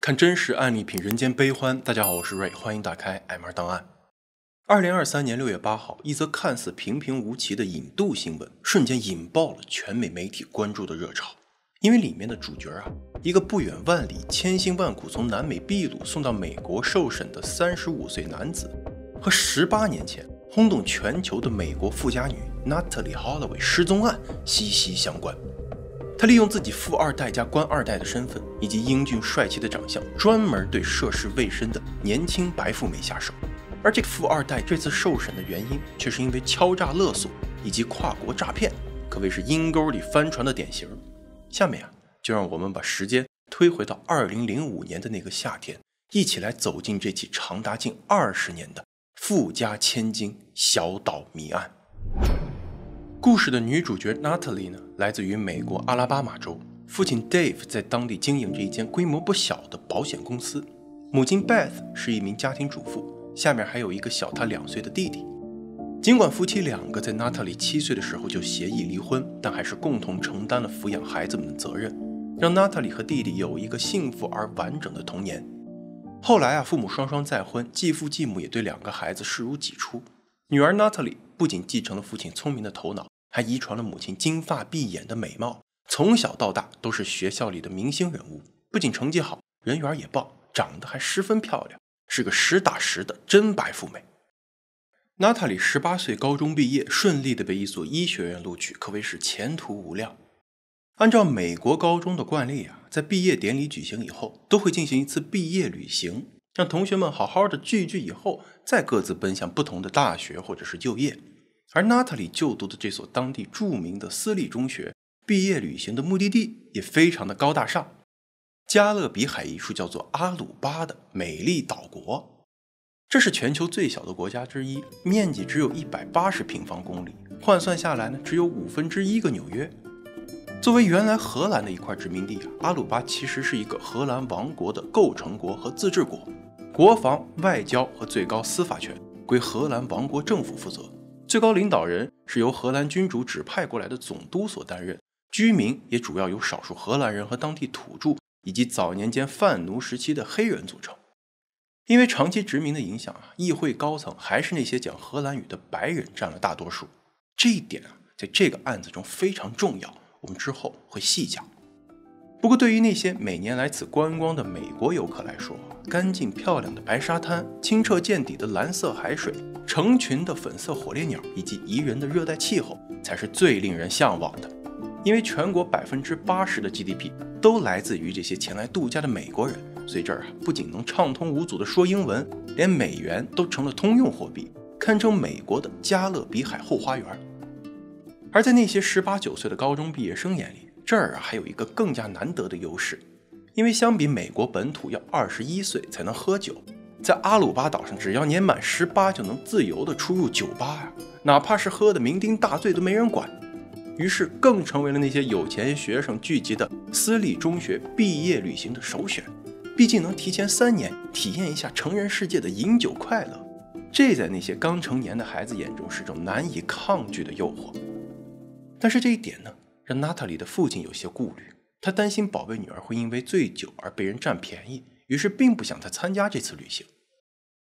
看真实案例品人间悲欢。大家好，我是瑞，欢迎打开 MR 档案。2023年6月8号，一则看似平平无奇的引渡新闻，瞬间引爆了全美媒体关注的热潮。因为里面的主角一个不远万里、千辛万苦从南美秘鲁送到美国受审的35岁男子，和18年前轰动全球的美国富家女 Natalee Holloway 失踪案息息相关。他利用自己富二代加官二代的身份，以及英俊帅气的长相，专门对涉世未深的年轻白富美下手。而这个富二代这次受审的原因，却是因为敲诈勒索以及跨国诈骗，可谓是阴沟里翻船的典型。下面就让我们把时间推回到2005年的那个夏天，一起来走进这起长达近20年的富家千金小岛谜案。故事的女主角 Natalee 来自于美国阿拉巴马州，父亲 Dave 在当地经营着一间规模不小的保险公司，母亲 Beth 是一名家庭主妇，下面还有一个小她2岁的弟弟。尽管夫妻2个在 Natalee 7岁的时候就协议离婚，但还是共同承担了抚养孩子们的责任，让 Natalee 和弟弟有一个幸福而完整的童年。后来父母双双再婚，继父继母也对2个孩子视如己出。女儿 Natalee 不仅继承了父亲聪明的头脑，还遗传了母亲金发碧眼的美貌，从小到大都是学校里的明星人物，不仅成绩好，人缘也棒，长得还十分漂亮，是个实打实的真白富美。Natalee 18岁高中毕业，顺利的被一所医学院录取，可谓是前途无量。按照美国高中的惯例在毕业典礼举行以后，都会进行一次毕业旅行，让同学们好好的聚聚以后，再各自奔向不同的大学或者是就业。而 Natalee 就读的这所当地著名的私立中学，毕业旅行的目的地也非常的高大上，加勒比海一处叫做阿鲁巴的美丽岛国。这是全球最小的国家之一，面积只有180平方公里，换算下来只有1/5个纽约。作为原来荷兰的一块殖民地阿鲁巴其实是一个荷兰王国的构成国和自治国，国防、外交和最高司法权归荷兰王国政府负责，最高领导人是由荷兰君主指派过来的总督所担任，居民也主要由少数荷兰人和当地土著以及早年间贩奴时期的黑人组成。因为长期殖民的影响议会高层还是那些讲荷兰语的白人占了大多数，这一点在这个案子中非常重要，我们之后会细讲。不过对于那些每年来此观光的美国游客来说，干净漂亮的白沙滩、清澈见底的蓝色海水、成群的粉色火烈鸟以及宜人的热带气候才是最令人向往的。因为全国80%的 GDP 都来自于这些前来度假的美国人，所以这儿不仅能畅通无阻地说英文，连美元都成了通用货币，堪称美国的加勒比海后花园。而在那些18、19岁的高中毕业生眼里，这儿还有一个更加难得的优势，因为相比美国本土要21岁才能喝酒，在阿鲁巴岛上只要年满18就能自由地出入酒吧哪怕是喝得酩酊大醉都没人管。于是更成为了那些有钱学生聚集的私立中学毕业旅行的首选，毕竟能提前3年体验一下成人世界的饮酒快乐，这在那些刚成年的孩子眼中是种难以抗拒的诱惑。但是这一点让 Natalee 的父亲有些顾虑，他担心宝贝女儿会因为醉酒而被人占便宜，于是并不想她参加这次旅行。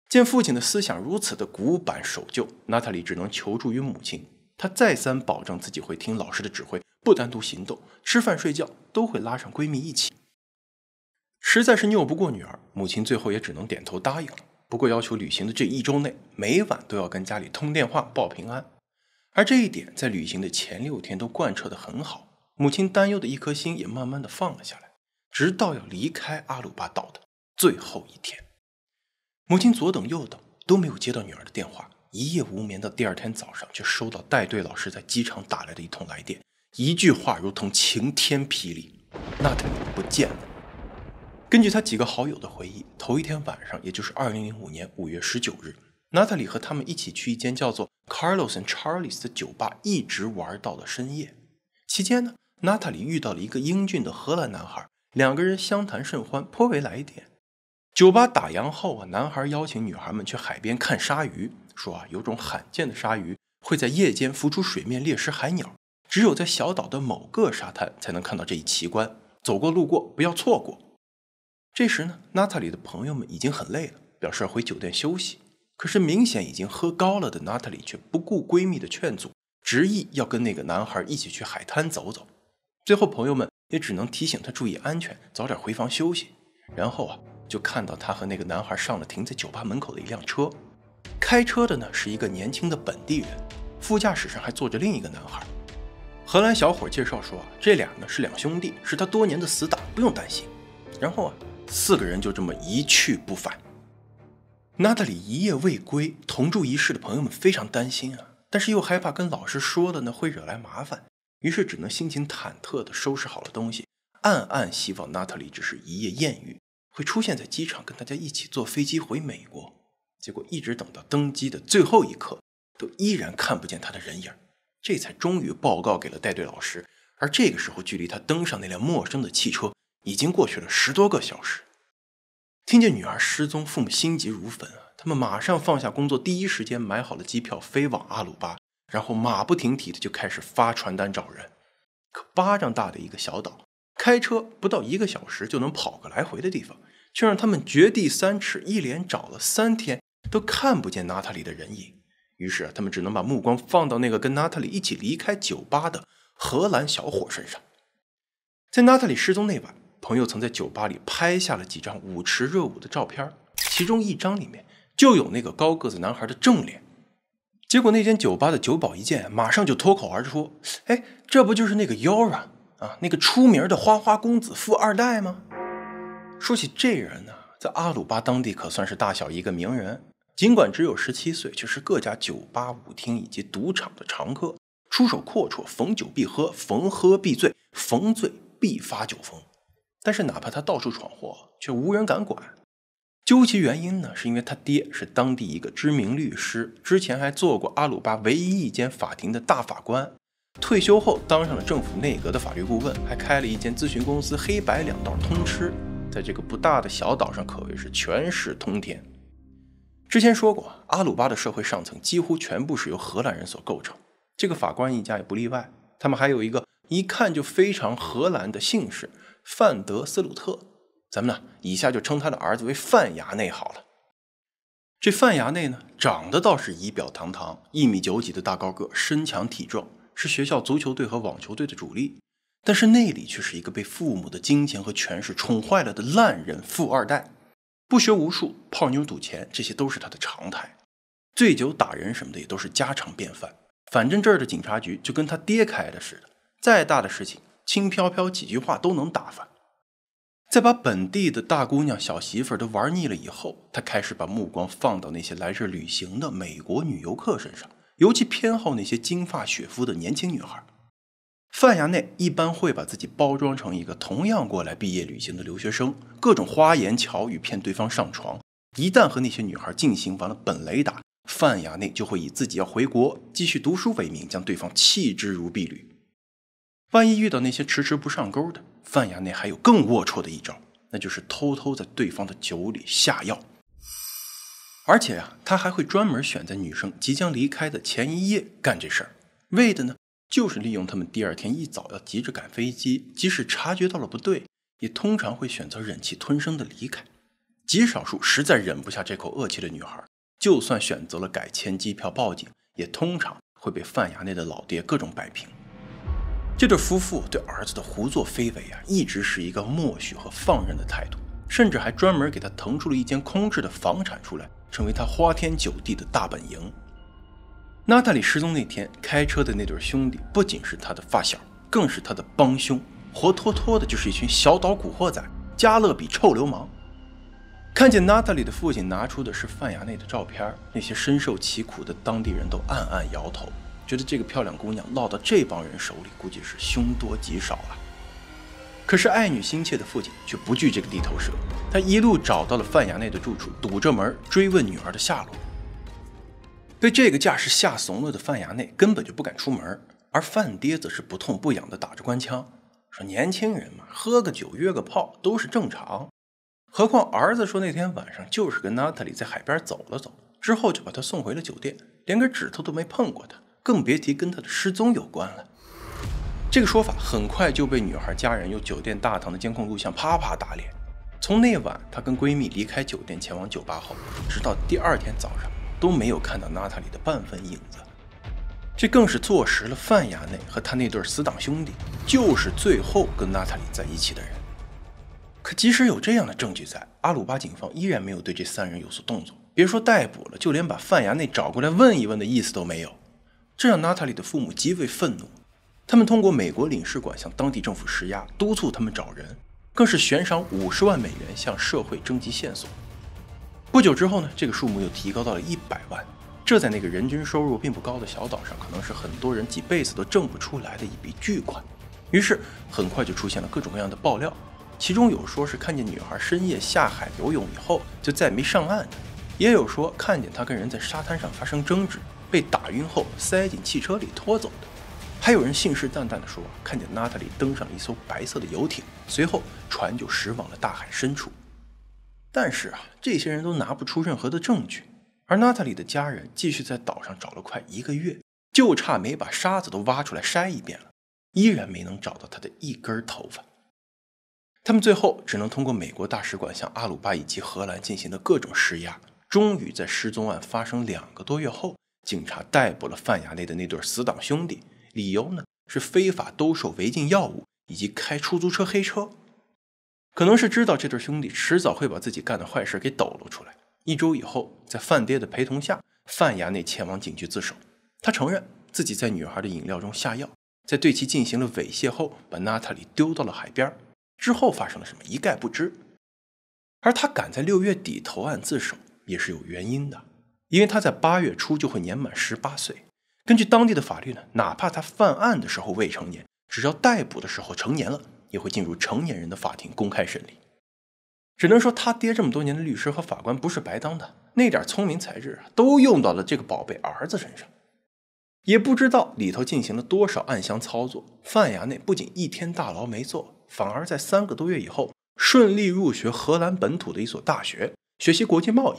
见父亲的思想如此的古板守旧， Natalee 只能求助于母亲。她再三保证自己会听老师的指挥，不单独行动，吃饭睡觉都会拉上闺蜜一起。实在是拗不过女儿，母亲最后也只能点头答应了，不过要求旅行的这1周内每晚都要跟家里通电话报平安。而这一点在旅行的前6天都贯彻得很好，母亲担忧的一颗心也慢慢的放了下来，直到要离开阿鲁巴岛的最后一天。母亲左等右等都没有接到女儿的电话，一夜无眠到第2天早上，却收到带队老师在机场打来的一通来电，一句话如同晴天霹雳：Natalee不见了。根据他几个好友的回忆，头一天晚上，也就是2005年5月19日，Natalee和他们一起去一间叫做 Carlos and Charlie's 的酒吧，一直玩到了深夜。期间Natalee 遇到了一个英俊的荷兰男孩，2个人相谈甚欢，颇为来电。酒吧打烊后男孩邀请女孩们去海边看鲨鱼，说有种罕见的鲨鱼会在夜间浮出水面猎食海鸟，只有在小岛的某个沙滩才能看到这一奇观，走过路过不要错过。这时呢，娜塔莉的朋友们已经很累了，表示要回酒店休息。可是明显已经喝高了的娜塔莉却不顾闺蜜的劝阻，执意要跟那个男孩一起去海滩走走。最后朋友们也只能提醒她注意安全，早点回房休息。然后就看到她和那个男孩上了停在酒吧门口的一辆车，开车的呢是一个年轻的本地人，副驾驶上还坐着另一个男孩。荷兰小伙介绍说这俩呢是两兄弟，是他多年的死党，不用担心。然后4个人就这么一去不返。娜塔莉一夜未归，同住一室的朋友们非常担心但是又害怕跟老师说了呢会惹来麻烦，于是只能心情忐忑地收拾好了东西，暗暗希望娜塔莉只是一夜艳遇，会出现在机场跟大家一起坐飞机回美国。结果一直等到登机的最后一刻，都依然看不见她的人影，这才终于报告给了带队老师。而这个时候距离她登上那辆陌生的汽车已经过去了10多个小时。听见女儿失踪，父母心急如焚他们马上放下工作，第一时间买好了机票飞往阿鲁巴，然后马不停蹄的就开始发传单找人。可巴掌大的一个小岛，开车不到1个小时就能跑个来回的地方，却让他们掘地3尺，一连找了3天都看不见娜塔莉的人影。于是他们只能把目光放到那个跟娜塔莉一起离开酒吧的荷兰小伙身上。在娜塔莉失踪那晚，朋友曾在酒吧里拍下了几张舞池热舞的照片，其中一张里面就有那个高个子男孩的正脸。结果那间酒吧的酒保一见，马上就脱口而出说：“这不就是那个 Yora 那个出名的花花公子富二代吗？”说起这人在阿鲁巴当地可算是大小一个名人，尽管只有17岁，却是各家酒吧、舞厅以及赌场的常客，出手阔绰，逢酒必喝，逢喝必醉，逢醉必发酒疯。但是哪怕他到处闯祸，却无人敢管。究其原因呢，是因为他爹是当地一个知名律师，之前还做过阿鲁巴唯一一间法庭的大法官，退休后当上了政府内阁的法律顾问，还开了一间咨询公司，黑白两道通吃，在这个不大的小岛上可谓是权势通天。之前说过，阿鲁巴的社会上层几乎全部是由荷兰人所构成，这个法官一家也不例外。他们还有一个一看就非常荷兰的姓氏范德斯鲁特，咱们以下就称他的儿子为范牙内好了。这范牙内长得倒是仪表堂堂，1.9米的大高个，身强体壮，是学校足球队和网球队的主力，但是内里却是一个被父母的金钱和权势宠坏了的烂人富二代，不学无术，泡妞赌钱，这些都是他的常态，醉酒打人什么的也都是家常便饭。反正这儿的警察局就跟他爹开的似的，再大的事情轻飘飘几句话都能打翻。在把本地的大姑娘小媳妇儿都玩腻了以后，他开始把目光放到那些来这旅行的美国女游客身上，尤其偏好那些金发雪肤的年轻女孩。范牙内一般会把自己包装成一个同样过来毕业旅行的留学生，各种花言巧语骗对方上床。一旦和那些女孩进行完了本雷打，范牙内就会以自己要回国继续读书为名，将对方弃之如敝履。万一遇到那些迟迟不上钩的，范牙内还有更龌龊的一招，那就是偷偷在对方的酒里下药。而且他还会专门选在女生即将离开的前一夜干这事儿，为的呢就是利用他们第二天一早要急着赶飞机，即使察觉到了不对，也通常会选择忍气吞声的离开。极少数实在忍不下这口恶气的女孩，就算选择了改签机票报警，也通常会被范牙内的老爹各种摆平。这对夫妇对儿子的胡作非为一直是一个默许和放任的态度，甚至还专门给他腾出了一间空置的房产出来，成为他花天酒地的大本营。娜塔莉失踪那天，开车的那对兄弟不仅是他的发小，更是他的帮凶，活脱脱的就是一群小岛古惑仔，加勒比臭流氓。看见娜塔莉的父亲拿出的是范牙内的照片，那些深受其苦的当地人都暗暗摇头，觉得这个漂亮姑娘落到这帮人手里，估计是凶多吉少了。可是爱女心切的父亲却不惧这个地头蛇，他一路找到了范牙内的住处，堵着门追问女儿的下落。被这个架势吓怂了的范牙内根本就不敢出门，而范爹则是不痛不痒地打着官腔，说年轻人嘛，喝个酒约个炮都是正常。何况儿子说那天晚上就是跟娜塔莉在海边走了走，之后就把她送回了酒店，连个指头都没碰过她，更别提跟她的失踪有关了。这个说法很快就被女孩家人用酒店大堂的监控录像啪啪打脸。从那晚她跟闺蜜离开酒店前往酒吧后，直到第二天早上都没有看到娜塔莉的半分影子。这更是坐实了范雅内和他那对死党兄弟就是最后跟娜塔莉在一起的人。可即使有这样的证据在，阿鲁巴警方依然没有对这3人有所动作，别说逮捕了，就连把范雅内找过来问一问的意思都没有。这让娜塔莉的父母极为愤怒，他们通过美国领事馆向当地政府施压，督促他们找人，更是悬赏50万美元向社会征集线索。不久之后呢，这个数目又提高到了100万，这在那个人均收入并不高的小岛上，可能是很多人几辈子都挣不出来的一笔巨款。于是很快就出现了各种各样的爆料，其中有说是看见女孩深夜下海游泳以后就再没上岸的，也有说看见她跟人在沙滩上发生争执，被打晕后塞进汽车里拖走的。还有人信誓旦旦地说看见娜塔莉登上了一艘白色的游艇，随后船就驶往了大海深处。但是这些人都拿不出任何的证据，而娜塔莉的家人继续在岛上找了快1个月，就差没把沙子都挖出来筛一遍了，依然没能找到她的一根头发。他们最后只能通过美国大使馆向阿鲁巴以及荷兰进行的各种施压，终于在失踪案发生2个多月后，警察逮捕了范雅内的那对死党兄弟，理由呢是非法兜售违禁药物以及开出租车黑车。可能是知道这对兄弟迟早会把自己干的坏事给抖露出来，1周以后，在范爹的陪同下，范雅内前往警局自首。他承认自己在女孩的饮料中下药，在对其进行了猥亵后，把娜塔莉丢到了海边，之后发生了什么一概不知。而他赶在6月底投案自首也是有原因的，因为他在8月初就会年满18岁。根据当地的法律呢，哪怕他犯案的时候未成年，只要逮捕的时候成年了，也会进入成年人的法庭公开审理。只能说他爹这么多年的律师和法官不是白当的，那点聪明才智都用到了这个宝贝儿子身上。也不知道里头进行了多少暗箱操作，范雅内不仅1天大牢没坐，反而在3个多月以后顺利入学荷兰本土的一所大学，学习国际贸易。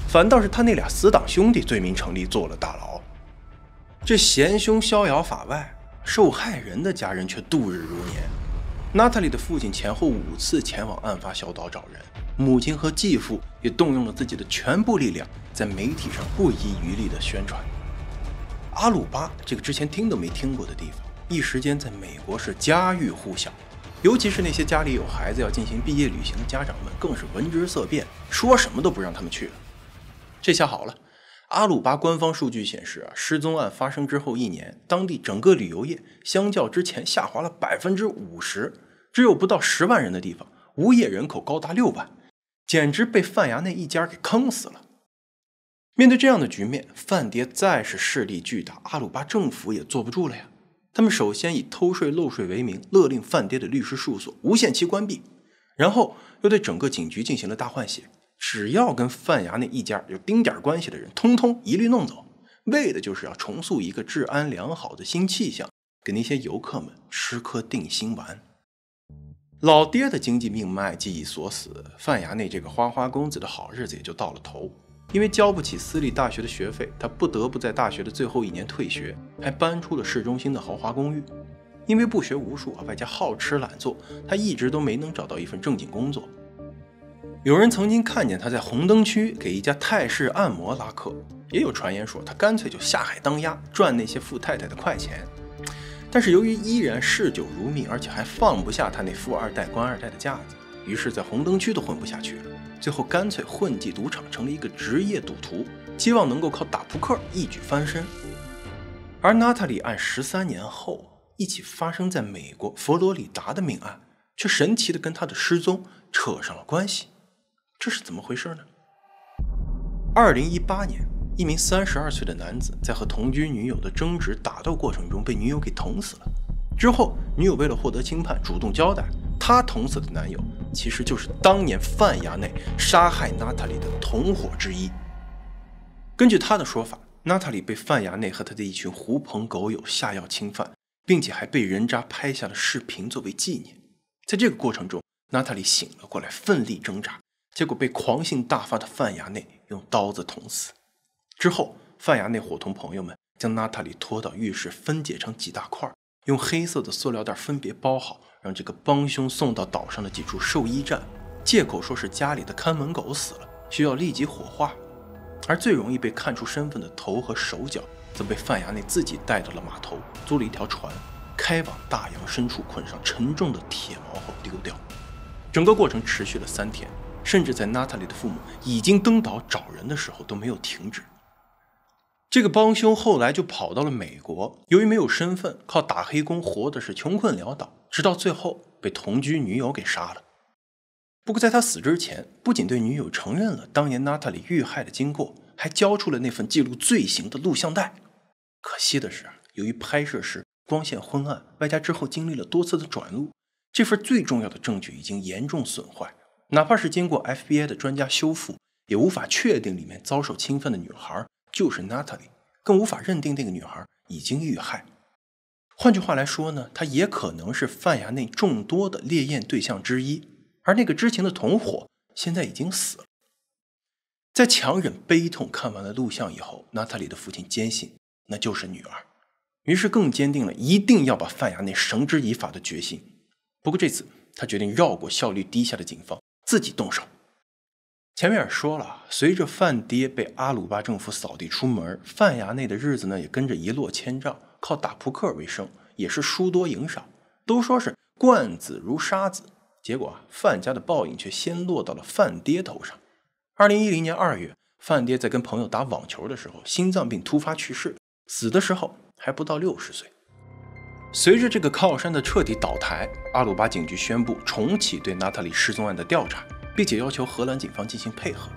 反倒是他那俩死党兄弟罪名成立，坐了大牢。这嫌凶逍遥法外，受害人的家人却度日如年。娜塔莉的父亲前后5次前往案发小岛找人，母亲和继父也动用了自己的全部力量，在媒体上不遗余力的宣传。阿鲁巴这个之前听都没听过的地方，一时间在美国是家喻户晓，尤其是那些家里有孩子要进行毕业旅行的家长们，更是闻之色变，说什么都不让他们去了。这下好了，阿鲁巴官方数据显示失踪案发生之后1年，当地整个旅游业相较之前下滑了50%，只有不到10万人的地方，无业人口高达6万，简直被范雅内一家给坑死了。面对这样的局面，范爹再是势力巨大，阿鲁巴政府也坐不住了呀。他们首先以偷税漏税为名，勒令范爹的律师事务所无限期关闭，然后又对整个警局进行了大换血，只要跟范雅内一家有丁点关系的人，通通一律弄走，为的就是要重塑一个治安良好的新气象，给那些游客们吃颗定心丸。老爹的经济命脉既已锁死，范雅内这个花花公子的好日子也就到了头。因为交不起私立大学的学费，他不得不在大学的最后1年退学，还搬出了市中心的豪华公寓。因为不学无术外加好吃懒做，他一直都没能找到一份正经工作。有人曾经看见他在红灯区给一家泰式按摩拉客，也有传言说他干脆就下海当鸭，赚那些富太太的快钱。但是由于依然嗜酒如命，而且还放不下他那富二代官二代的架子，于是在红灯区都混不下去了，最后干脆混迹赌场，成了一个职业赌徒，希望能够靠打扑克一举翻身。而娜塔莉案13年后，一起发生在美国佛罗里达的命案，却神奇的跟他的失踪扯上了关系，这是怎么回事呢？2018年，一名32岁的男子在和同居女友的争执打斗过程中被女友给捅死了。之后，女友为了获得轻判，主动交代，她捅死的男友其实就是当年范雅内杀害娜塔莉的同伙之一。根据他的说法，娜塔莉被范雅内和他的一群狐朋狗友下药侵犯，并且还被人渣拍下了视频作为纪念。在这个过程中，娜塔莉醒了过来，奋力挣扎，结果被狂性大发的范雅内用刀子捅死。之后，范雅内伙同朋友们将娜塔莉拖到浴室，分解成几大块，用黑色的塑料袋分别包好，让这个帮凶送到岛上的几处兽医站。借口说是家里的看门狗死了，需要立即火化。而最容易被看出身份的头和手脚，则被范雅内自己带到了码头，租了一条船，开往大洋深处，捆上沉重的铁锚后丢掉。整个过程持续了3天，甚至在娜塔莉的父母已经登岛找人的时候都没有停止。这个帮凶后来就跑到了美国，由于没有身份，靠打黑工活的是穷困潦倒，直到最后被同居女友给杀了。不过在他死之前，不仅对女友承认了当年娜塔莉遇害的经过，还交出了那份记录罪行的录像带。可惜的是，由于拍摄时光线昏暗，外加之后经历了多次的转录，这份最重要的证据已经严重损坏，哪怕是经过 FBI 的专家修复，也无法确定里面遭受侵犯的女孩就是娜塔莉，更无法认定那个女孩已经遇害。换句话来说呢，她也可能是范雅内众多的猎艳对象之一，而那个知情的同伙现在已经死了。在强忍悲痛看完了录像以后，娜塔莉的父亲坚信那就是女儿，于是更坚定了一定要把范雅内绳之以法的决心。不过这次他决定绕过效率低下的警方，自己动手。前面也说了，随着范爹被阿鲁巴政府扫地出门，范雅内的日子呢也跟着一落千丈，靠打扑克为生，也是输多赢少，都说是惯子如杀子。结果范家的报应却先落到了范爹头上。2010年2月，范爹在跟朋友打网球的时候，心脏病突发去世，死的时候还不到60岁。随着这个靠山的彻底倒台，阿鲁巴警局宣布重启对娜塔莉失踪案的调查，并且要求荷兰警方进行配合。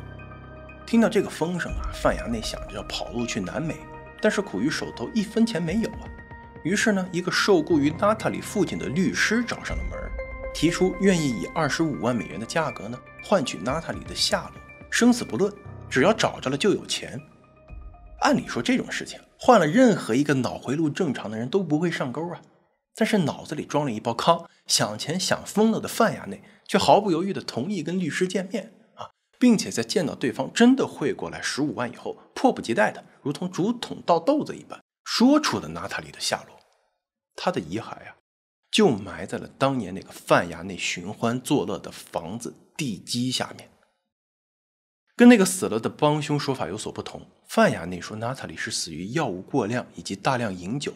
听到这个风声范雅内想着要跑路去南美，但是苦于手头1分钱没有于是呢，一个受雇于娜塔莉父亲的律师找上了门，提出愿意以25万美元的价格呢，换取娜塔莉的下落，生死不论，只要找着了就有钱。按理说这种事情换了任何一个脑回路正常的人都不会上钩但是脑子里装了一包糠，想钱想疯了的范雅内却毫不犹豫地同意跟律师见面并且在见到对方真的汇过来15万以后，迫不及待的如同竹筒倒豆子一般，说出了娜塔莉的下落。他的遗骸就埋在了当年那个范雅内寻欢作乐的房子地基下面。跟那个死了的帮凶说法有所不同，范雅内说娜塔莉是死于药物过量以及大量饮酒。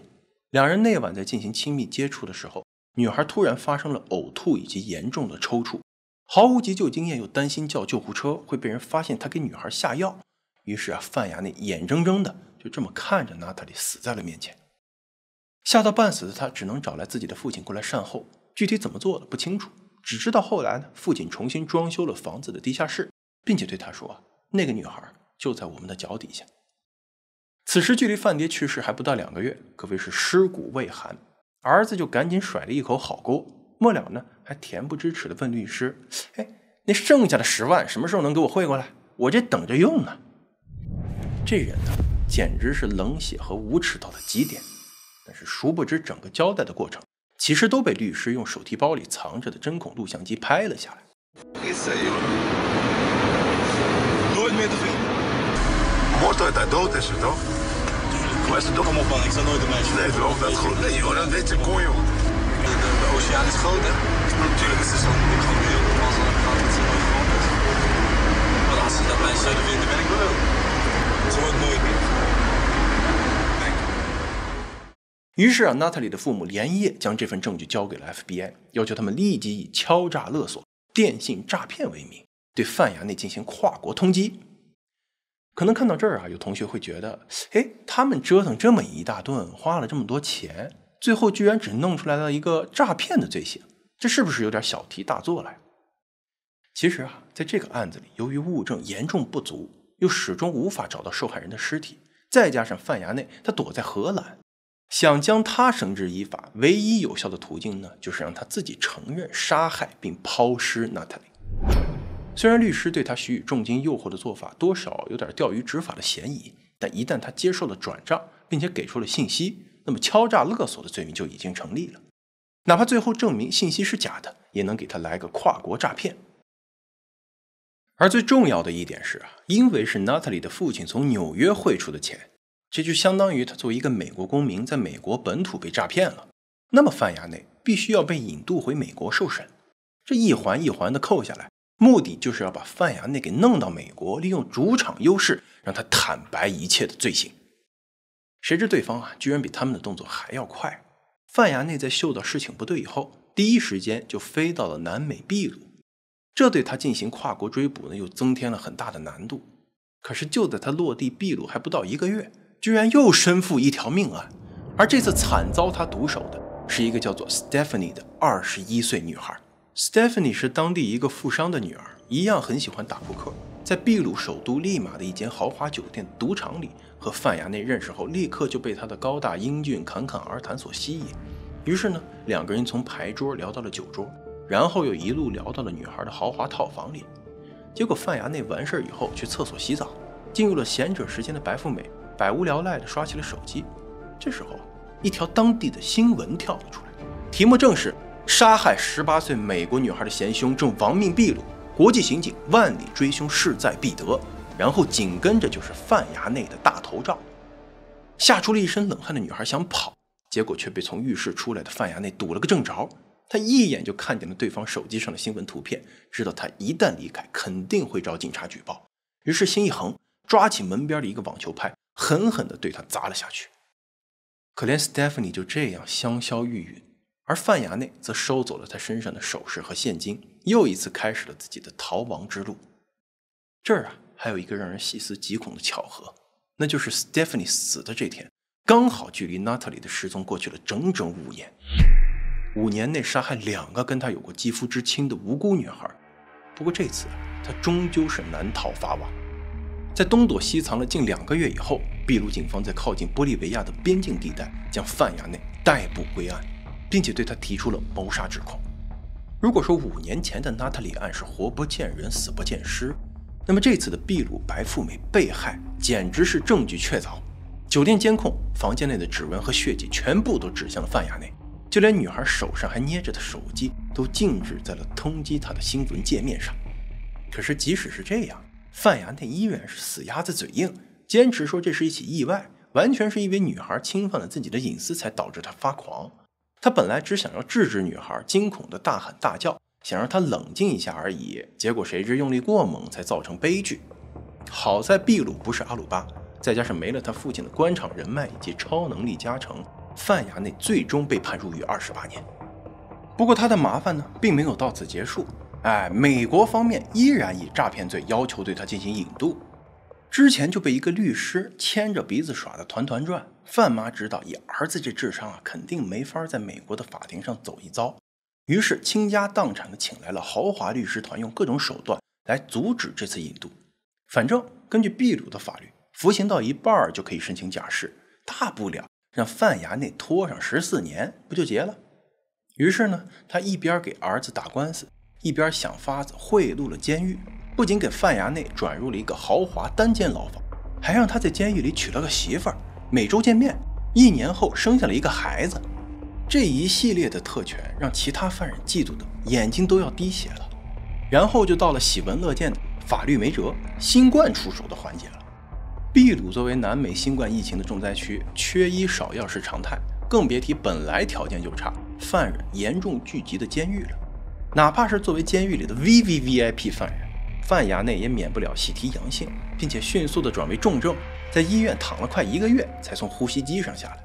两人那晚在进行亲密接触的时候，女孩突然发生了呕吐以及严重的抽搐，毫无急救经验又担心叫救护车会被人发现她给女孩下药，于是范雅内眼睁睁的就这么看着娜塔莉死在了面前。吓到半死的他只能找来自己的父亲过来善后，具体怎么做的不清楚，只知道后来呢，父亲重新装修了房子的地下室，并且对他说那个女孩就在我们的脚底下。此时距离范爹去世还不到2个月，可谓是尸骨未寒，儿子就赶紧甩了一口好锅，末了呢还恬不知耻地问律师，那剩下的10万什么时候能给我汇过来，我这等着用呢。这人呢简直是冷血和无耻到了极点，但是殊不知整个交代的过程其实都被律师用手提包里藏着的针孔录像机拍了下来。Moord uit dood is het toch? Maar is het toch? Kom op man, ik zou nooit een meisje... Nee toch, dat is goed. Nee joh, dat weet je kon joh. De oceaan is groot hè? Natuurlijk is het zo. Ik ga nu heel veel mazzel hebben gehad dat ze nooit gewond is. Maar als ze dat meisje zouden vinden, ben ik wel leuk. Ze wordt nooit meer. 于是娜塔莉的父母连夜将这份证据交给了 FBI， 要求他们立即以敲诈勒索、电信诈骗为名，对范雅内进行跨国通缉。可能看到这儿有同学会觉得，他们折腾这么一大顿，花了这么多钱，最后居然只弄出来了一个诈骗的罪行，这是不是有点小题大做了？其实在这个案子里，由于物证严重不足，又始终无法找到受害人的尸体，再加上范雅内他躲在荷兰，想将他绳之以法，唯一有效的途径呢，就是让他自己承认杀害并抛尸娜塔莉。虽然律师对他许以重金诱惑的做法多少有点钓鱼执法的嫌疑，但一旦他接受了转账并且给出了信息，那么敲诈勒索的罪名就已经成立了。哪怕最后证明信息是假的，也能给他来个跨国诈骗。而最重要的一点是因为是娜塔莉的父亲从纽约汇出的钱，这就相当于他作为一个美国公民在美国本土被诈骗了，那么范雅内必须要被引渡回美国受审。这一环一环的扣下来，目的就是要把范雅内给弄到美国，利用主场优势让他坦白一切的罪行。谁知对方居然比他们的动作还要快。范雅内在嗅到事情不对以后，第一时间就飞到了南美秘鲁，这对他进行跨国追捕又增添了很大的难度。可是就在他落地秘鲁还不到1个月，居然又身负一条命案，而这次惨遭他毒手的是一个叫做 Stephanie 的21岁女孩。Stephanie 是当地一个富商的女儿，一样很喜欢打扑克，在秘鲁首都利马的一间豪华酒店赌场里和范雅内认识后，立刻就被他的高大英俊侃侃而谈所吸引。于是呢，两个人从牌桌聊到了酒桌，然后又一路聊到了女孩的豪华套房里。结果范雅内完事以后去厕所洗澡，进入了闲者时间的白富美百无聊赖地刷起了手机。这时候一条当地的新闻跳了出来，题目正是杀害18岁美国女孩的嫌凶正亡命秘鲁，国际刑警万里追凶势在必得。然后紧跟着就是范雅内的大头照。吓出了一身冷汗的女孩想跑，结果却被从浴室出来的范雅内堵了个正着。他一眼就看见了对方手机上的新闻图片，知道他一旦离开肯定会找警察举报，于是心一横，抓起门边的一个网球拍，狠狠地对他砸了下去。可怜 Stephanie 就这样香消玉殒，而范雅内则收走了他身上的首饰和现金，又一次开始了自己的逃亡之路。这儿还有一个让人细思极恐的巧合，那就是 Stephanie 死的这天，刚好距离 Natalie 的失踪过去了整整5年。5年内杀害2个跟他有过肌肤之亲的无辜女孩。不过这次他终究是难逃法网。在东躲西藏了近2个月以后，秘鲁警方在靠近玻利维亚的边境地带将范雅内逮捕归案，并且对他提出了谋杀指控。如果说5年前的 Natalie 案是活不见人死不见尸，那么这次的秘鲁白富美被害简直是证据确凿。酒店监控房间内的指纹和血迹全部都指向了范雅内，就连女孩手上还捏着的手机都静止在了通缉她的新闻界面上。可是即使是这样，范雅内依然是死鸭子嘴硬，坚持说这是一起意外，完全是因为女孩侵犯了自己的隐私才导致他发狂。他本来只想要制止女孩惊恐的大喊大叫，想让她冷静一下而已，结果谁知用力过猛才造成悲剧。好在秘鲁不是阿鲁巴，再加上没了他父亲的官场人脉以及超能力加成，范雅内最终被判入狱28年。不过他的麻烦并没有到此结束。美国方面依然以诈骗罪要求对他进行引渡。之前就被一个律师牵着鼻子耍得团团转，范妈知道以儿子这智商肯定没法在美国的法庭上走一遭，于是倾家荡产的请来了豪华律师团，用各种手段来阻止这次引渡。反正根据秘鲁的法律，服刑到一半就可以申请假释，大不了让范雅内拖上14年不就结了。于是他一边给儿子打官司，一边想法子贿赂了监狱，不仅给范雅内转入了一个豪华单间牢房，还让他在监狱里娶了个媳妇儿，每周见面，1年后生下了一个孩子。这一系列的特权让其他犯人嫉妒的眼睛都要滴血了。然后就到了喜闻乐见的法律没辙，新冠出手的环节了。秘鲁作为南美新冠疫情的重灾区，缺医少药是常态，更别提本来条件就差，犯人严重聚集的监狱了。哪怕是作为监狱里的 VVVIP 犯人，范雅内也免不了喜提阳性，并且迅速的转为重症，在医院躺了快1个月才从呼吸机上下来。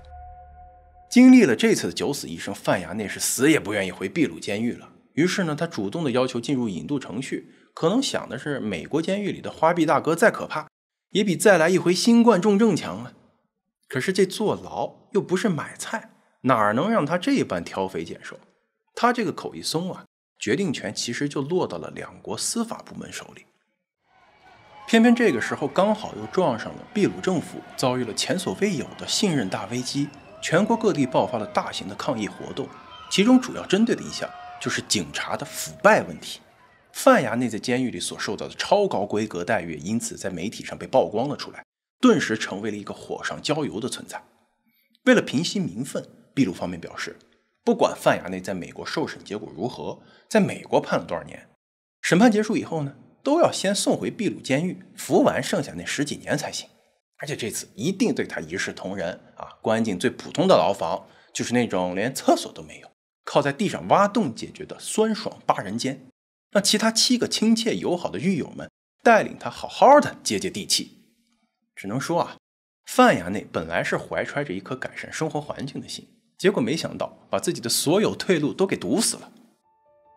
经历了这次的九死一生，范雅内是死也不愿意回秘鲁监狱了。于是他主动的要求进入引渡程序，可能想的是美国监狱里的花臂大哥再可怕，也比再来一回新冠重症强啊。可是这坐牢又不是买菜，哪能让他这般挑肥拣瘦？他这个口一松决定权其实就落到了2国司法部门手里。偏偏这个时候刚好又撞上了秘鲁政府遭遇了前所未有的信任大危机，全国各地爆发了大型的抗议活动，其中主要针对的一项就是警察的腐败问题。范雅内在监狱里所受到的超高规格待遇因此在媒体上被曝光了出来，顿时成为了一个火上浇油的存在。为了平息民愤，秘鲁方面表示，不管范雅内在美国受审结果如何，在美国判了多少年，审判结束以后都要先送回秘鲁监狱服完剩下那10几年才行。而且这次一定对他一视同仁关进最普通的牢房，就是那种连厕所都没有，靠在地上挖洞解决的酸爽8人间。让其他7个亲切友好的狱友们带领他好好的接地气。只能说啊，范衙内本来是怀揣着一颗改善生活环境的心，结果没想到把自己的所有退路都给堵死了。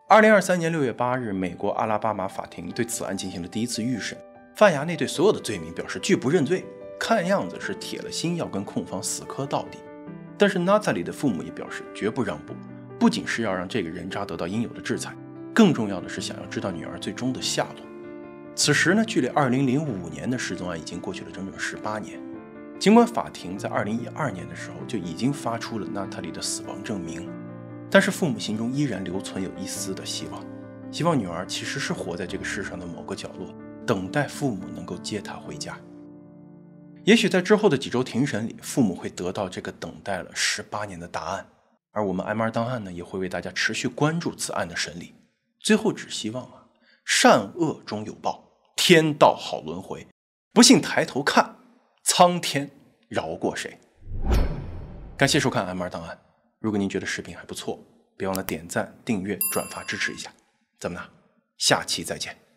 2023年6月8日，美国阿拉巴马法庭对此案进行了第1次预审，范衙内对所有的罪名表示拒不认罪，看样子是铁了心要跟控方死磕到底。但是娜塔莉的父母也表示绝不让步，不仅是要让这个人渣得到应有的制裁，更重要的是想要知道女儿最终的下落。此时呢，距离2005年的失踪案已经过去了整整18年。尽管法庭在2012年的时候就已经发出了娜塔莉的死亡证明，但是父母心中依然留存有一丝的希望，希望女儿其实是活在这个世上的某个角落，等待父母能够接她回家。也许在之后的几周庭审里，父母会得到这个等待了18年的答案，而我们 MR 档案呢，也会为大家持续关注此案的审理。最后只希望啊，善恶终有报，天道好轮回，不信抬头看，苍天饶过谁。感谢收看 MR 档案，如果您觉得视频还不错，别忘了点赞、订阅、转发支持一下。咱们呢，下期再见。